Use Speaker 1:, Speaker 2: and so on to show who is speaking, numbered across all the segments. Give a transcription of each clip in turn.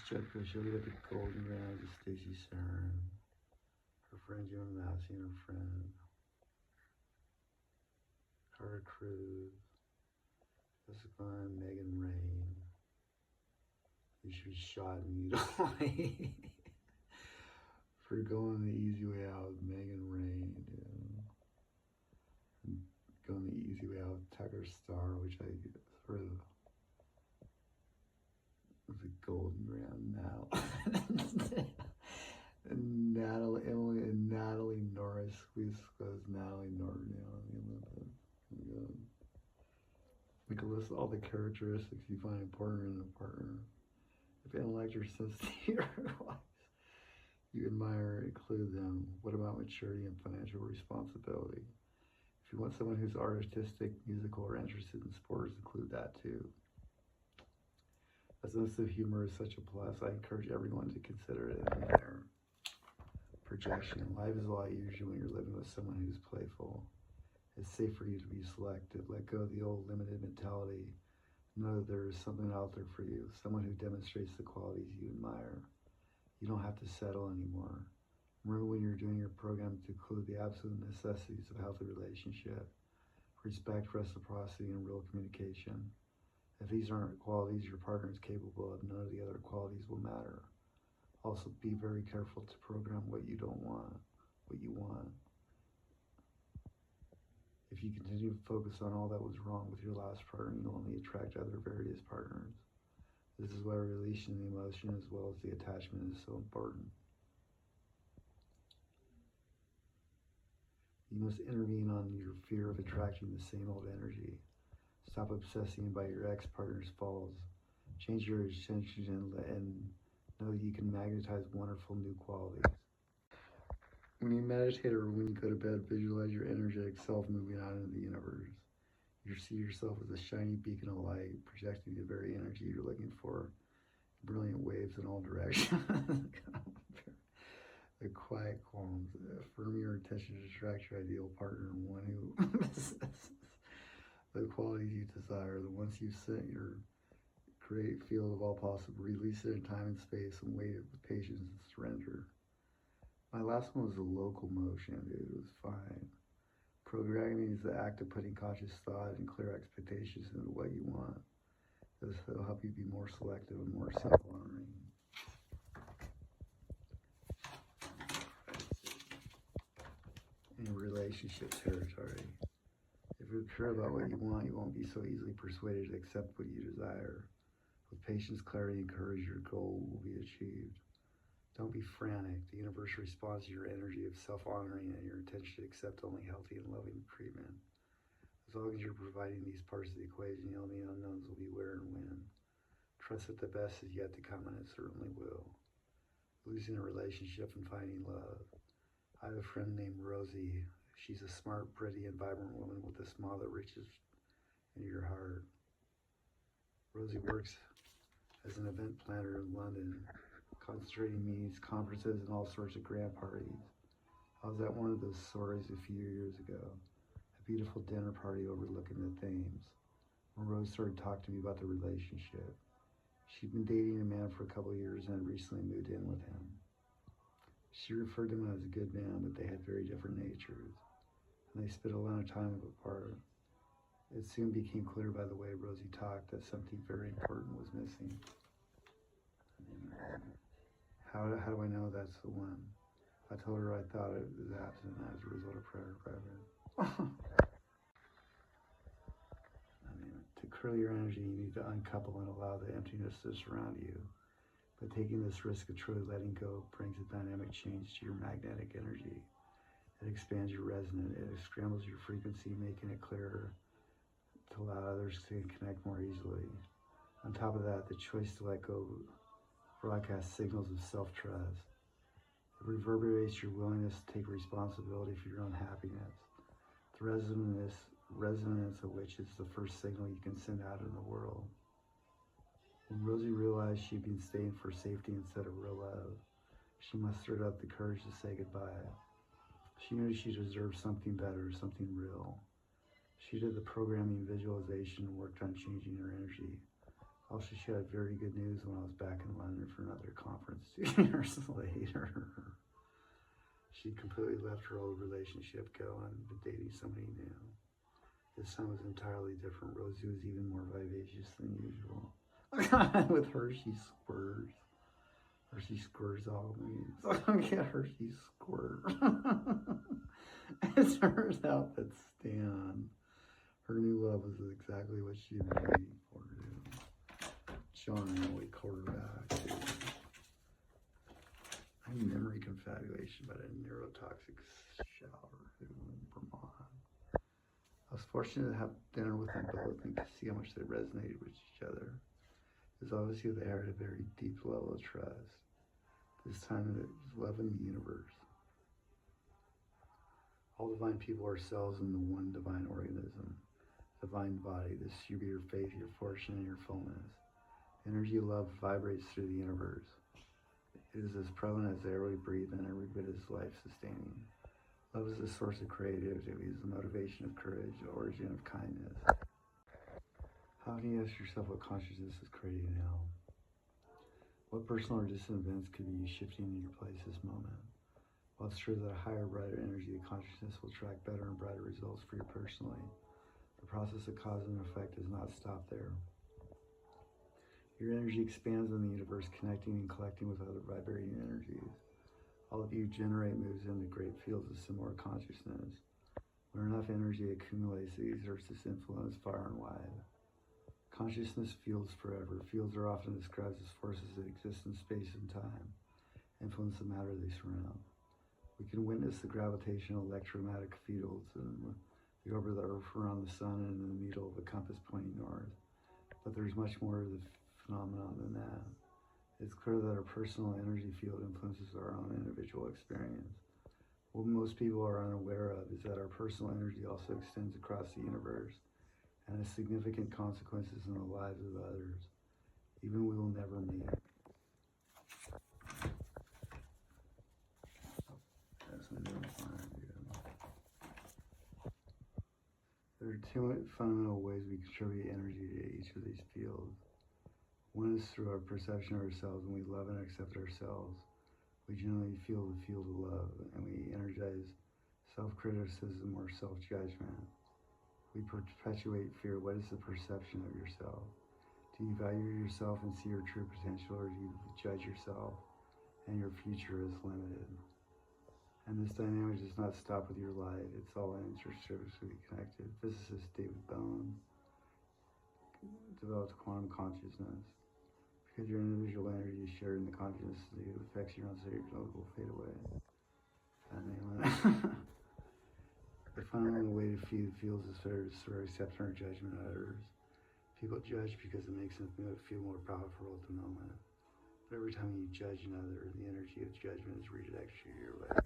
Speaker 1: Chuck Cochell, we got the Golden Rounds of Stacy Cern, her friend Jim Massey and her friend Cara Cruz, Jessica and Megan Rain. You should be shot immediately for going the easy way out with Megan Rain, and going the easy way out with Tucker Star, which I sort of was a golden round now. And Natalie Norris squeezed Natalie Norton on the Olympics. We can list all the characteristics you find important in a partner. If intellect or sensitivity or otherwise you admire, include them. What about maturity and financial responsibility? If you want someone who's artistic, musical, or interested in sports, include that too. As sense of humor is such a plus, I encourage everyone to consider it in their projection. Life is a lot easier when you're living with someone who's playful. It's safe for you to be selective. Let go of the old limited mentality. Know that there is something out there for you, someone who demonstrates the qualities you admire. You don't have to settle anymore. Remember when you're doing your program to include the absolute necessities of a healthy relationship: respect, reciprocity, and real communication. If these aren't qualities your partner is capable of, none of the other qualities will matter. Also, be very careful to program what you don't want, what you want. If you continue to focus on all that was wrong with your last partner, you'll only attract other various partners. This is why releasing the emotion as well as the attachment is so important. You must intervene on your fear of attracting the same old energy. Stop obsessing about your ex-partner's faults. Change your attention and know that you can magnetize wonderful new qualities. When you meditate or when you go to bed, visualize your energetic self moving out into the universe. You see yourself as a shiny beacon of light, projecting the very energy you're looking for. Brilliant waves in all directions. The quiet qualms. Affirm your intention to attract your ideal partner, one who possesses the qualities you desire. The ones you set your great field of all possible. Release it in time and space and wait with patience and surrender. My last one was a local motion, dude. It was fine. Programming is the act of putting conscious thought and clear expectations into what you want. This will help you be more selective and more self-honoring. In relationship territory. If you're clear about what you want, you won't be so easily persuaded to accept what you desire. With patience, clarity, and courage, your goal will be achieved. Don't be frantic. The universe responds to your energy of self-honoring and your intention to accept only healthy and loving treatment. As long as you're providing these parts of the equation, the only unknowns will be where and when. Trust that the best is yet to come, and it certainly will. Losing a relationship and finding love. I have a friend named Rosie. She's a smart, pretty, and vibrant woman with a smile that reaches into your heart. Rosie works as an event planner in London, concentrating meetings, conferences, and all sorts of grand parties. I was at one of those stories a few years ago, a beautiful dinner party overlooking the Thames, when Rose started talking to me about the relationship. She'd been dating a man for a couple of years and had recently moved in with him. She referred to him as a good man, but they had very different natures, and they spent a lot of time apart. It soon became clear by the way Rosie talked that something very important was missing. How do I know that's the one? I told her I thought it was absent as a result of prayer. To clear your energy, you need to uncouple and allow the emptiness to surround you. But taking this risk of truly letting go brings a dynamic change to your magnetic energy. It expands your resonance. It scrambles your frequency, making it clearer to allow others to connect more easily. On top of that, the choice to let go broadcasts signals of self-trust. It reverberates your willingness to take responsibility for your own happiness. The resonance of which is the first signal you can send out in the world. When Rosie realized she'd been staying for safety instead of real love, she mustered up the courage to say goodbye. She knew she deserved something better, something real. She did the programming, visualization, and worked on changing her energy. Also, she had very good news when I was back in London for another conference 2 years later. She completely left her old relationship going, but dating somebody new. This time was entirely different. Rosie was even more vivacious than usual. With her, she squirts. Or she squirts all me. So I don't get her, she squirts. It turns out that Stan, her new love, was exactly what she had been waiting for. John and Emily quarterback. I have memory confabulation about a neurotoxic shower in Vermont. I was fortunate to have dinner with them both and to see how much they resonated with each other. It was obviously they had a very deep level of trust. This time it was love in the universe. All divine people are cells in the one divine organism, divine body. This should be your faith, your fortune, and your fullness. Energy of love vibrates through the universe. It is as prevalent as the air we breathe, and every bit is life-sustaining. Love is the source of creativity, it is the motivation of courage, the origin of kindness. How can you ask yourself what consciousness is creating now? What personal or distant events could be shifting in your place this moment? While it's true that a higher, brighter energy of consciousness will track better and brighter results for you personally, the process of cause and effect does not stop there. Your energy expands in the universe, connecting and collecting with other vibrating energies. All of you generate moves into great fields of similar consciousness. When enough energy accumulates, it exerts its influence far and wide. Consciousness fields forever. Fields are often described as forces that exist in space and time, influence the matter they surround. We can witness the gravitational electromagnetic fields in the orbit of the Earth around the Sun and in the needle of a compass pointing north. But there's much more to the phenomenon than that. It's clear that our personal energy field influences our own individual experience. What most people are unaware of is that our personal energy also extends across the universe and has significant consequences in the lives of others, even we will never meet. That's a new one, dude. There are two fundamental ways we contribute energy to each of these fields. One is through our perception of ourselves. When we love and accept ourselves, we generally feel the field of love, and we energize self-criticism or self-judgment. We perpetuate fear. What is the perception of yourself? Do you value yourself and see your true potential, or do you judge yourself and your future is limited? And this dynamic does not stop with your life. It's all inextricably connected. Physicist David Bohm developed quantum consciousness. Because your individual energy is shared in the consciousness, it affects your own state, will fade away. The fundamental way to feed feels is through acceptance or judgment of others. People judge because it makes them feel more powerful at the moment. But every time you judge another, the energy of judgment is redirected your way.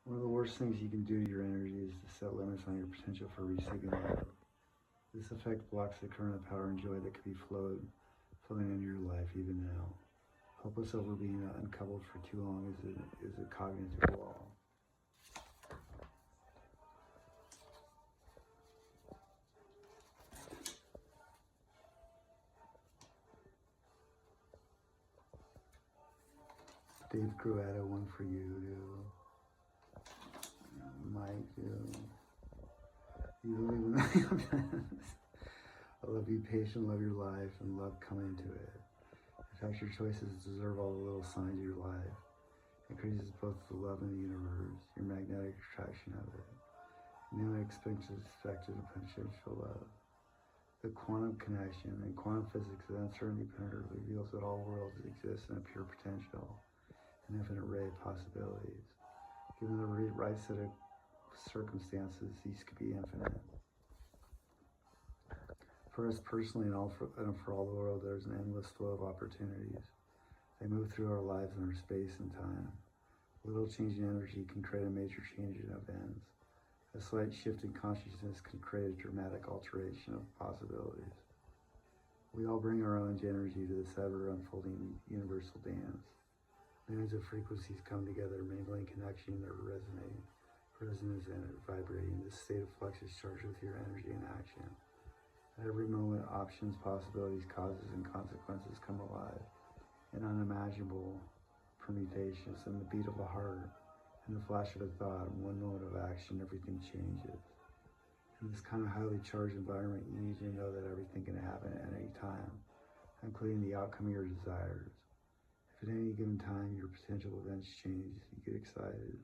Speaker 1: One of the worst things you can do to your energy is to set limits on your potential for receiving love. This effect blocks the current of power and joy that could be flowing into your life even now. Hopeless over being uncoupled for too long is a cognitive wall. Dave Gruetta, one for you, Mike, you believe in I love you, patient, love your life, and love coming into it. In fact, your choices deserve all the little signs of your life. It increases both the love in the universe, your magnetic attraction of it, and the unexpected potential love. The quantum connection in quantum physics, the uncertainty penetrates reveals that all worlds exist in a pure potential, an infinite array of possibilities. Given the right set of circumstances, these could be infinite. For us personally and for all the world, there's an endless flow of opportunities. They move through our lives and our space and time. A little change in energy can create a major change in events. A slight shift in consciousness can create a dramatic alteration of possibilities. We all bring our own energy to this ever-unfolding universal dance. Millions of frequencies come together, mingling, connection, or resonance and vibrating. This state of flux is charged with your energy and action. At every moment, options, possibilities, causes, and consequences come alive in unimaginable permutations. In the beat of a heart, in the flash of a thought, in one moment of action, everything changes. In this kind of highly charged environment, you need to know that everything can happen at any time, including the outcome of your desires. If at any given time your potential events change, you get excited.